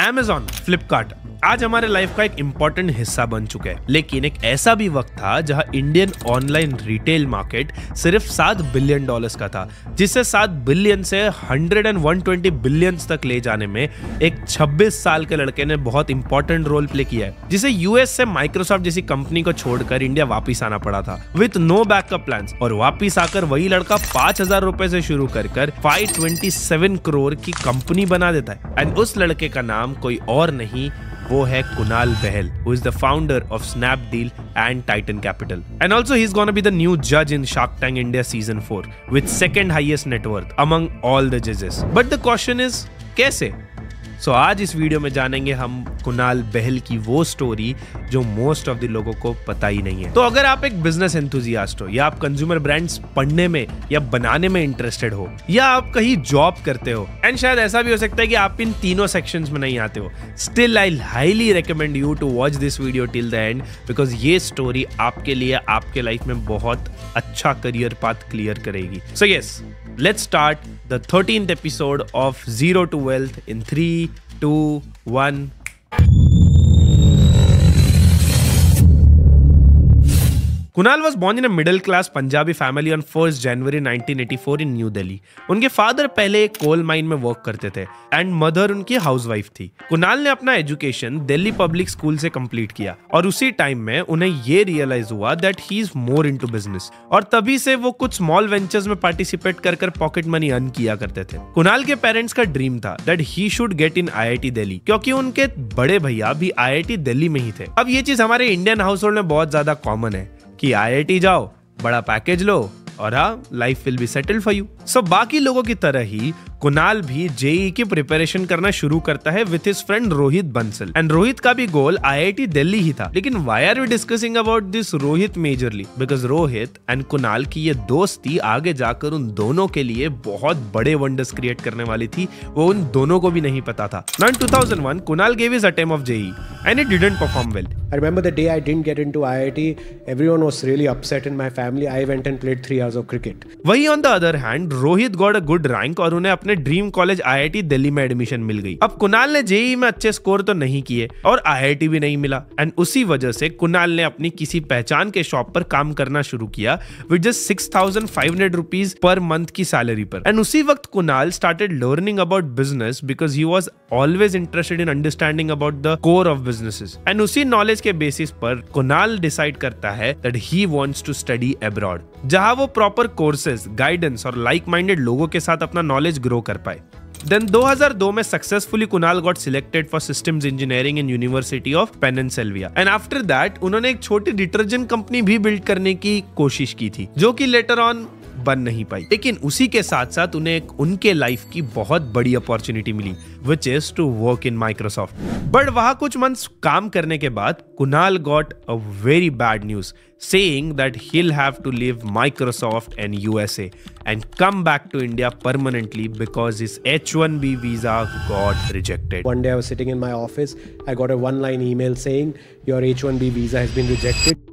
Amazon, Flipkart आज हमारे life का एक इंपॉर्टेंट हिस्सा बन चुका है, लेकिन एक ऐसा भी वक्त था जहां इंडियन ऑनलाइन रिटेल मार्केट सिर्फ $7 बिलियन का था, जिसे 7 बिलियन से 100 and 120 बिलियन तक ले जाने में एक 26 साल के लड़के ने बहुत इंपॉर्टेंट रोल प्ले किया है, जिसे यूएस से माइक्रोसॉफ्ट जैसी कंपनी को छोड़कर इंडिया वापिस आना पड़ा था विथ नो बैकअप प्लान्स। और वापिस आकर वही लड़का 5,000 रुपए से शुरू कर 527 करोड़ की कंपनी बना देता है। एंड उस लड़के का नाम कोई और नहीं, वो है कुणाल बहल, who is the founder of Snapdeal and Titan Capital. And also he's gonna be the new judge in Shark Tank India season 4 with second highest net worth among all the judges. But the question is, कैसे? So आज इस video में जानेंगे हम कुणाल बहल की वो story जो most of the लोगों को पता ही नहीं है। तो अगर आप एक बिजनेस एंथुसियास्ट हो, या आप कंज्यूमर ब्रांड्स पढ़ने में या बनाने में इंटरेस्टेड हो, या आप कहीं जॉब करते हो, एंड शायद ऐसा भी हो सकता है कि आप इन तीनों सेक्शंस में नहीं आते हो, still I highly recommend you to watch this video till the end, because ये स्टोरी आपके लिए आपके लाइफ में बहुत अच्छा करियर पाथ क्लियर करेगी। So yes, let's start the 13th episode of Zero to Wealth in 3, 2, 1. Kunal was born in a middle-class Punjabi family on 1st January 1984 in New Delhi. उनके father पहले एक coal mine में work करते थे and mother उनकी housewife थी। कुणाल ने अपना एजुकेशन दिल्ली पब्लिक स्कूल से कंप्लीट किया और उसी टाइम में उन्हें ये रियलाइज हुआ that he is more into business, और तभी से वो कुछ स्मॉल वेंचर्स में पार्टिसिपेट कर पॉकेट मनी अर्न किया करते थे। कुणाल के पेरेंट्स का ड्रीम था that he should get in IIT Delhi, क्योंकि उनके बड़े भैया भी IIT दिल्ली में ही थे। अब ये चीज हमारे इंडियन हाउस होल्ड में बहुत ज्यादा कॉमन है कि IIT जाओ, बड़ा पैकेज लो और हाँ, life will be settled for you. So बाकी लोगों की तरह ही कुणाल भी जेईई की प्रिपरेशन करना शुरू करता है with his friend Rohit Bansal, and Rohit का भी गोल IIT दिल्ली ही था। लेकिन why are we discussing about this Rohit majorly? Because Rohit and Kunal की ये दोस्ती आगे जाकर उन दोनों के लिए बहुत बड़े वंडर्स क्रिएट करने वाली थी, वो उन दोनों को भी नहीं पता था। Now in 2001, Kunal gave his attempt of JEE and it didn't perform well. I remember the day I didn't get into IIT, everyone was really upset in my family. I went and played 3 hours of cricket. वही on the other hand, Rohit got a good rank और उन्हें अपने dream college IIT Delhi में admission मिल गई। अब कुणाल ने JEE में अच्छे स्कोर तो नहीं किए और IIT भी नहीं मिला, एंड उसी वजह से कुणाल ने अपनी किसी पहचान के शॉप पर काम करना शुरू किया with just 6,500 rupees per month की सैलरी पर। एंड उसी वक्त Kunal started learning about business because he was always interested in understanding about the core of businesses. And उसी नॉलेज के बेसिस पर कुणाल डिसाइड करता है that he wants to study abroad, जहां वो प्रॉपर कोर्सेज, गाइडेंस और लाइक माइंडेड लोगों के साथ अपना नॉलेज ग्रो कर पाए। Then 2002 में successfully Kunal got selected for systems engineering in university of Pennsylvania, and after that उन्होंने एक छोटी डिटर्जेंट कंपनी भी बिल्ड करने की कोशिश की थी, जो कि लेटर ऑन बन नहीं पाई। लेकिन उसी के साथ साथ उन्हें एक उनके लाइफ की बहुत बड़ी अपॉर्चुनिटी मिली which is to work in Microsoft. But वहां कुछ मंथ्स काम करने के बाद Kunal got a very bad news saying that he'll have to leave Microsoft and USA and come back to India permanently because his H-1B visa got rejected. One day I was sitting in my office, I got a one-line email saying your H-1B visa has been rejected.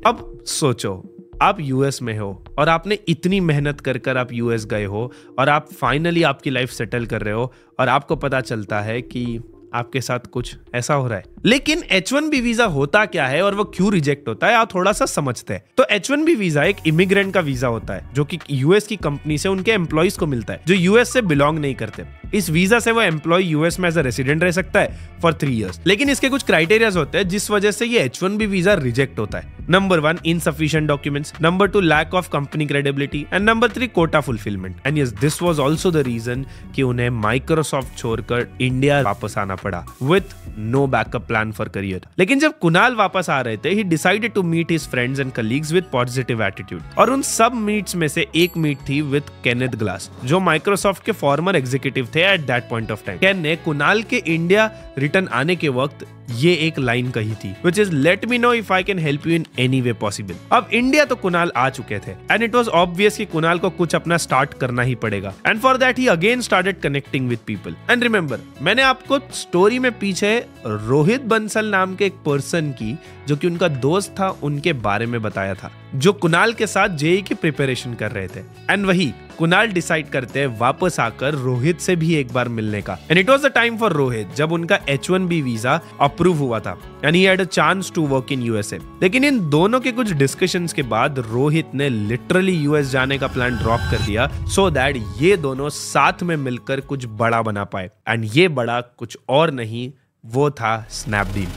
अब सोचो, आप US में हो और आपने इतनी मेहनत कर आप यूएस गए हो और आप फाइनली आपकी लाइफ सेटल कर रहे हो और आपको पता चलता है कि आपके साथ कुछ ऐसा हो रहा है। लेकिन H-1B वीजा होता क्या है और वो क्यों रिजेक्ट होता है, आप थोड़ा सा समझते हैं। तो H-1B वीजा एक इमिग्रेंट का वीजा होता है जो कि यूएस की कंपनी से उनके एम्प्लॉइज को मिलता है जो यूएस से बिलोंग नहीं करते। इस वीजा से वो एम्प्लॉय यूएस में एज अ रेसिडेंट रह सकता है फॉर 3 इयर्स। लेकिन इसके कुछ क्राइटेरियाज होते हैं जिस वजह से ये H-1B वीजा रिजेक्ट होता है। Number 1, insufficient documents, number 2, lack of company credibility, and number 3, quota fulfilment. And yes, this was also the reason कि उन्हें माइक्रोसॉफ्ट छोड़कर इंडिया वापस आना पड़ा with no backup plan for career. लेकिन जब कुणाल वापस आ रहे थे, he decided to meet his friends and colleagues with positive attitude, और उन सब मीट्स में से एक मीट थी विद केनेथ ग्लास, जो माइक्रोसॉफ्ट के फॉर्मर एग्जीक्यूटिव थे at that point of time. Ken ने कुणाल के इंडिया रिटर्न आने के वक्त ये एक लाइन कही थी which is let me know if I can help you in any way possible. अब इंडिया तो कुणाल आ चुके थे एंड इट वाज ऑब्वियस कि कुणाल को कुछ अपना स्टार्ट करना ही पड़ेगा, and for that he again started connecting with people. And remember, मैंने आपको स्टोरी में पीछे रोहित रोहित बंसल नाम के एक पर्सन की, जो कि उनका दोस्त था, उनके बारे में बताया था, जो कुणाल के साथ जेईई की प्रिपरेशन कर रहे थे। एंड वही कुणाल डिसाइड करते हैं वापस आकर रोहित से भी एक बार मिलने का। And it was the time for Rohit जब उनका H1B वीजा अप्रूव हुआ था and he had a chance to work in USA. लेकिन इन दोनों के कुछ डिस्कशंस के बाद रोहित ने लिटरली यूएस जाने का प्लान ड्रॉप कर दिया सो दैट ये दोनों साथ में मिलकर कुछ बड़ा बना पाए। एंड ये बड़ा कुछ और नहीं, वो था Snapdeal.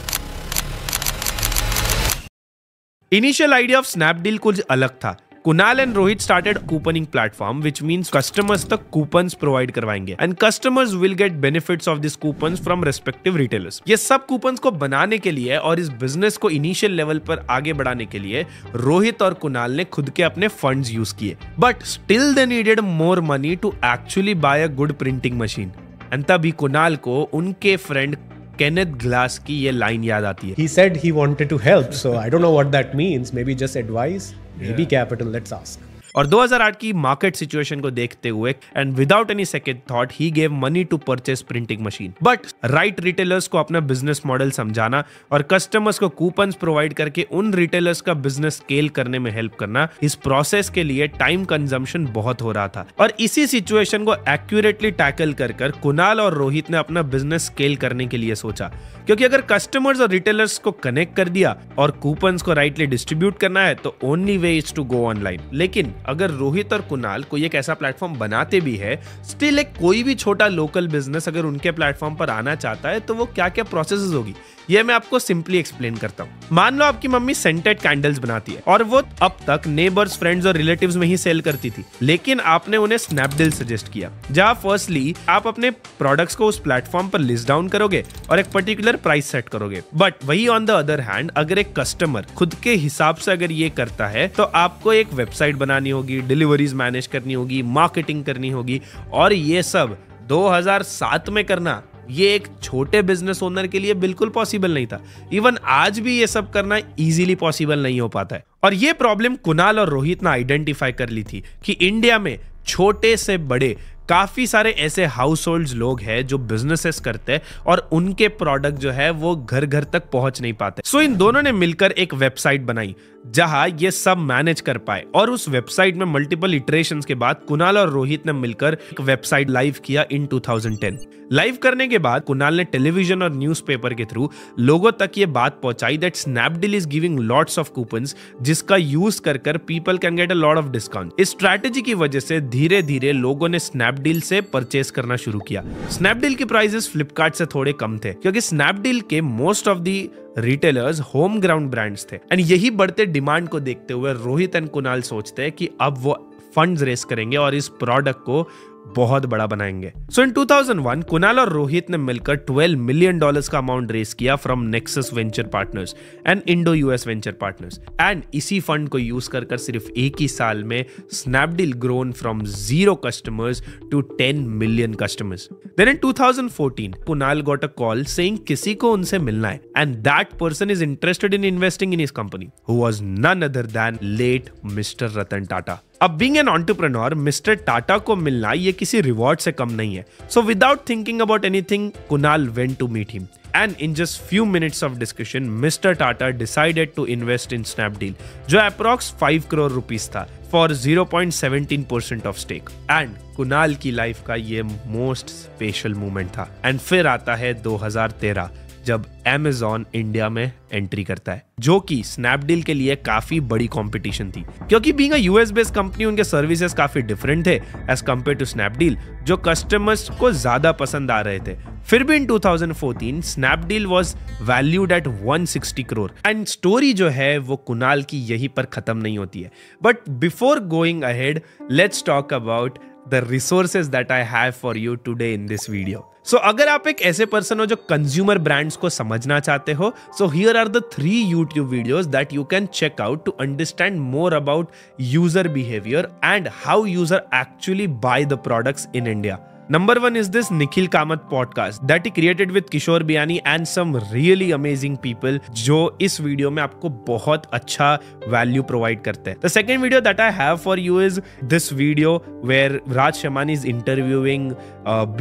Initial idea of Snapdeal कुछ अलग था। Kunal and Rohit started couponing platform which means customers तक कूपन्स प्रोवाइड करवाएंगे and customers will get benefits of this coupons from respective retailers. ये सब कूपन्स को बनाने के लिए और इस बिजनेस को इनिशियल लेवल पर आगे बढ़ाने के लिए रोहित और कुणाल ने खुद के अपने फंड्स यूज किए, but still they needed more money to actually buy a good printing machine. And तभी कुणाल को उनके फ्रेंड केनेथ ग्लास की ये लाइन याद आती है। He said he wanted to help, so I don't know what that means. Maybe just advice, maybe capital. Let's ask. और 2008 की मार्केट सिचुएशन को देखते हुए and without any second thought he gave money to purchase printing machine. But right retailers को अपना business model समझाना और customers को कूपन्स प्रोवाइड करके उन रिटेलर्स का बिजनेस स्केल करने में हेल्प करना, इस प्रोसेस के लिए टाइम कंजम्पशन बहुत हो रहा था। और इसी सिचुएशन को एक्यूरेटली टैकल कर कुणाल और रोहित ने अपना बिजनेस स्केल करने के लिए सोचा, क्योंकि अगर कस्टमर्स और रिटेलर्स को कनेक्ट कर दिया और कूपन्स को राइटली डिस्ट्रीब्यूट करना है तो only way is to go online. लेकिन अगर रोहित और कुणाल कोई एक ऐसा प्लेटफॉर्म बनाते भी है, स्टिल एक कोई भी छोटा लोकल बिजनेस अगर उनके प्लेटफॉर्म पर आना चाहता है तो वो क्या क्या प्रोसेसेस होगी, ये मैं आपको सिंपली एक्सप्लेन करता हूँ। मान लो आपकी मम्मी सेंटेड कैंडल्स बनाती है और वो अब तक नेबर्स, फ्रेंड्स और रिलेटिव्स में ही सेल करती थी, लेकिन आपने उन्हें स्नैपडील सजेस्ट किया, जहां फर्स्टली आप अपने प्रोडक्ट्स को उस प्लेटफॉर्म पर लिस्ट डाउन करोगे और एक पर्टिकुलर प्राइस सेट करोगे। बट वही ऑन द अदर हैंड अगर एक कस्टमर खुद के हिसाब से अगर ये करता है तो आपको एक वेबसाइट बनानी होगी, डिलीवरीज मैनेज करनी होगी, मार्केटिंग करनी होगी, और ये सब 2007 में करना ये एक छोटे बिजनेस ओनर के लिए बिल्कुल पॉसिबल नहीं था। इवन आज भी ये सब करना इजीली पॉसिबल नहीं हो पाता है। और ये प्रॉब्लम कुणाल और रोहित ने आइडेंटिफाई कर ली थी कि इंडिया में छोटे से बड़े काफी सारे ऐसे हाउस होल्ड्स लोग हैं जो बिजनेसेस करते हैं और उनके प्रोडक्ट जो है वो घर घर तक पहुंच नहीं पाते। सो इन दोनों ने मिलकर एक वेबसाइट बनाई जहां ये सब मैनेज कर पाए, और उस वेबसाइट में मल्टीपल इटरेशंस के बाद कुणाल और रोहित ने मिलकर एक वेबसाइट लाइव किया इन 2010। लाइव करने के बाद कुणाल ने टेलीविजन और न्यूज़पेपर के थ्रू लोगों तक ये बात पहुंचाई that Snapdeal is giving lots of coupons जिसका यूज कर people can get a lot of discount. इस स्ट्रैटेजी की वजह से धीरे धीरे लोगों ने स्नैपडील से परचेस करना शुरू किया। स्नैपडील के प्राइसेस फ्लिपकार्ट से थोड़े कम थे क्योंकि स्नैपडील के most of the retailers home ground brands थे। एंड यही बढ़ते डिमांड को देखते हुए रोहित एंड कुणाल सोचते हैं कि अब वो फंड्स रेस करेंगे और इस प्रोडक्ट को बहुत बड़ा बनाएंगे। सो इन 2001 कुणाल और रोहित ने मिलकर $12 मिलियन का अमाउंट रेस किया from Nexus Venture Partners and Indo US Venture Partners. And इसी फंड को यूज कर सिर्फ एक ही साल में Snapdeal grown from 0 customers to 10 million customers. Then in 2014 Kunal got a call saying किसी को उनसे मिलना है and that person is interested in investing in his company, who was none other than late mister Ratan Tata. अब being an entrepreneur mister Tata को मिलना ये किसी रिवॉर्ड से कम नहीं है। So without thinking about anything Kunal went to meet him and in just few minutes of discussion Mr. Tata decided to invest in Snapdeal जो approx 5 crore rupees था for 0.17% of stake। and Kunal की life का ये most special moment था। And फिर आता है 2013 जब Amazon इंडिया में एंट्री करता है, जो कि स्नैपडील के लिए काफी बड़ी कंपटीशन थी क्योंकि being a US based company उनके सर्विसेज काफी डिफरेंट थे एज कंपेयर टू स्नैपडील, जो कस्टमर्स को ज्यादा पसंद आ रहे थे। फिर भी इन 2014 Snapdeal was valued at 160 crore. And story जो है वो कुणाल की यहीं पर खत्म नहीं होती है। But before going ahead let's talk about the resources that I have for you today in this video. So अगर आप एक ऐसे पर्सन हो जो कंज्यूमर ब्रांड्स को समझना चाहते हो, so here are the 3 YouTube videos that you can check out to understand more about user behaviour and how user actually buy the products in India. Number 1 is this Nikhil Kamath podcast that he created with Kishore Biyani and some really amazing people जो इस video में आपको बहुत अच्छा value provide करते हैं. The second video that I have for you is this video where Raj Shamani is interviewing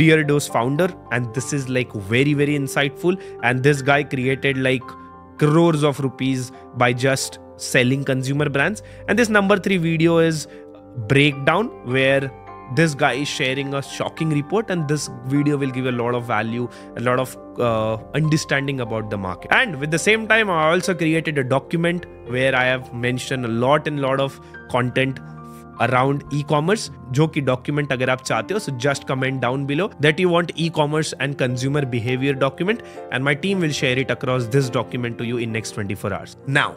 Beardo's founder, and this is like very very insightful, and this guy created like crores of rupees by just selling consumer brands. And this number 3 video is breakdown where this guy is sharing a shocking report, and this video will give a lot of value, a lot of understanding about the market. And with the same time, I also created a document where I have mentioned a lot of content around e-commerce, जो कि document अगर आप चाहते हो, so just comment down below that you want e-commerce and consumer behavior document, and my team will share it across this document to you in next 24 hours. Now,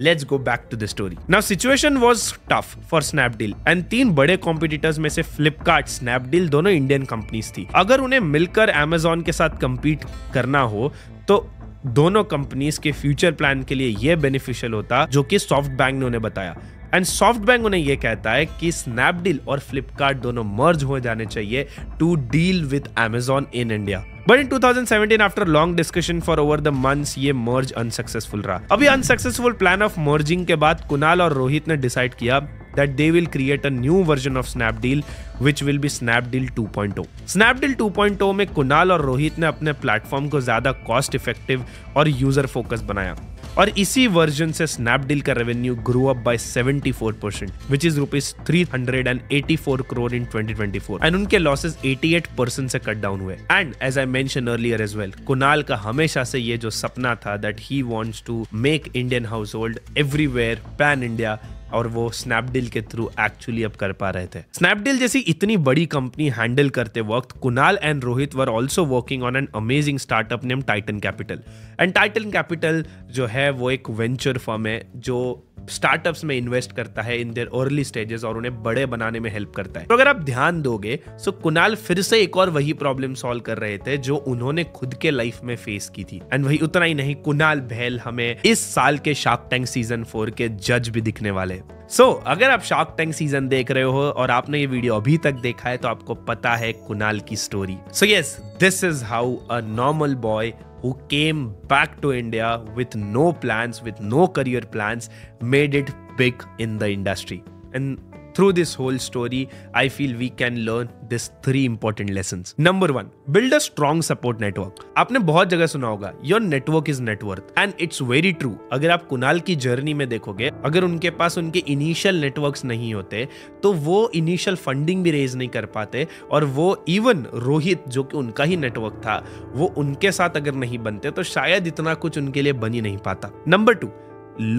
let's go back to the story. Now, situation was tough for Snapdeal, and 3 बड़े competitors में से Flipkart, Snapdeal दोनों Indian companies थी. अगर उन्हें मिलकर Amazon के साथ compete करना हो तो दोनों कंपनीज के फ्यूचर प्लान के लिए यह बेनिफिशियल होता, जो कि SoftBank ने उन्हें बताया. एंड SoftBank उन्हें यह कहता है कि Snapdeal और Flipkart दोनों मर्ज हो जाने चाहिए to deal with Amazon in India. But in 2017, after long discussion for over the months, ये merge unsuccessful रहा. अभी unsuccessful plan of merging के बाद कुणाल और रोहित ने decide किया that they will create a new version of Snapdeal, which will be Snapdeal 2.0. Snapdeal 2.0 में कुणाल और रोहित ने अपने प्लेटफॉर्म को ज्यादा कॉस्ट इफेक्टिव और यूजर फोकस बनाया, और इसी वर्जन से Snapdeal का revenue grew up by 74%, which is rupees 384 crore in 2024, and उनके losses 88% से कट डाउन हुए. And as I mentioned earlier as well, Kunal का हमेशा से ये जो सपना था that he wants to make Indian household everywhere pan India, और वो Snapdeal के थ्रू एक्चुअली अब कर पा रहे थे. Snapdeal जैसी इतनी बड़ी कंपनी हैंडल करते वक्त Kunal and Rohit were also working on an amazing startup name Titan capital. And Titan capital जो है वो एक वेंचर फर्म है जो स्टार्टअप्स में इन्वेस्ट करता है इन देयर अर्ली स्टेजेस और उन्हें बड़े बनाने में हेल्प करता है. तो अगर आप ध्यान दोगे सो कुणाल फिर से एक और वही प्रॉब्लम सॉल्व कर रहे थे जो उन्होंने खुद के लाइफ में फेस की थी. एंड वही उतना ही नहीं, कुणाल बहल हमें इस साल के शार्क टैंक सीजन 4 के जज भी दिखने वाले. सो अगर आप शार्क टैंक सीजन देख रहे हो और आपने ये वीडियो अभी तक देखा है तो आपको पता है कुणाल की story. So yes, this is how a normal boy who came back to India with no plans, with no career plans, made it big in the industry. And through this whole story, I feel we can learn these 3 important lessons. Number 1, build a strong support network. आपने बहुत जगह सुना होगा, your network is net worth, and it's very true. अगर आप कुणाल की journey में देखोगे, अगर उनके पास उनके इनिशियल नेटवर्क्स नहीं होते तो वो इनिशियल फंडिंग भी रेज नहीं कर पाते, और वो इवन रोहित जो कि उनका ही नेटवर्क था वो उनके साथ अगर नहीं बनते तो शायद इतना कुछ उनके लिए बन ही नहीं पाता. Number 2,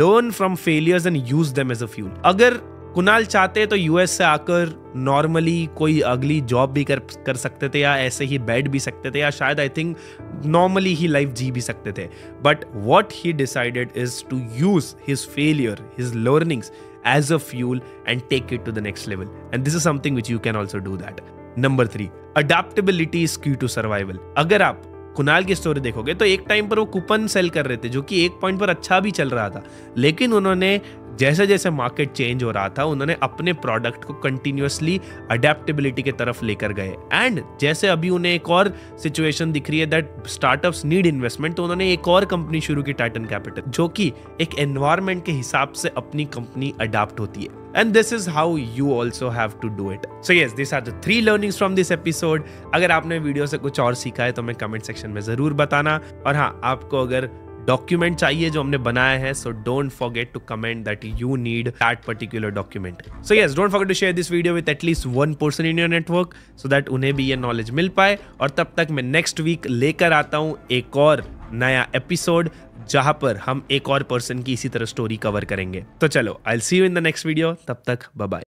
learn from failures and use them as a fuel. अगर कुणाल चाहते तो यूएस से आकर नॉर्मली कोई अगली जॉब भी कर सकते थे, या ऐसे ही बैठ भी सकते थे, या शायद आई थिंक नॉर्मली ही लाइफ जी भी सकते थे. But what he decided is to use his failure, his learnings as a fuel and take it to the next level. And this is something which you can also do that. Number 3, adaptability is key to survival. अगर आप कुणाल की story देखोगे तो एक time पर वो coupon cell कर रहे थे जो कि एक पॉइंट पर अच्छा भी चल रहा था, लेकिन उन्होंने जैसे जैसे मार्केट चेंज हो रहा था उन्होंने अपने प्रोडक्ट को कंटिन्यूअसली अडेप्टेबिलिटी की तरफ लेकर गए. एंड जैसे अभी उन्हें एक और सिचुएशन दिख रही है दैट स्टार्टअप्स नीड इन्वेस्टमेंट, तो उन्होंने एक और कंपनी शुरू की, टाइटन कैपिटल, जो कि एक एनवायरनमेंट के हिसाब से अपनी कंपनी अडॉप्ट होती है. And this is how you also have to do it. So yes, these are the 3 learnings from this episode. अगर आपने वीडियो से कुछ और सीखा है तो हमें कमेंट सेक्शन में जरूर बताना. और हाँ, आपको अगर डॉक्यूमेंट चाहिए जो हमने बनाया है, so don't forget to comment that you need that particular document. So yes, don't forget to share this video with at least 1 person in your network so that उन्हें भी ये नॉलेज मिल पाए. और तब तक मैं नेक्स्ट वीक लेकर आता हूँ एक और नया एपिसोड जहां पर हम एक और पर्सन की इसी तरह स्टोरी कवर करेंगे. तो चलो, I'll see you in the next video. तब तक बाय बाय.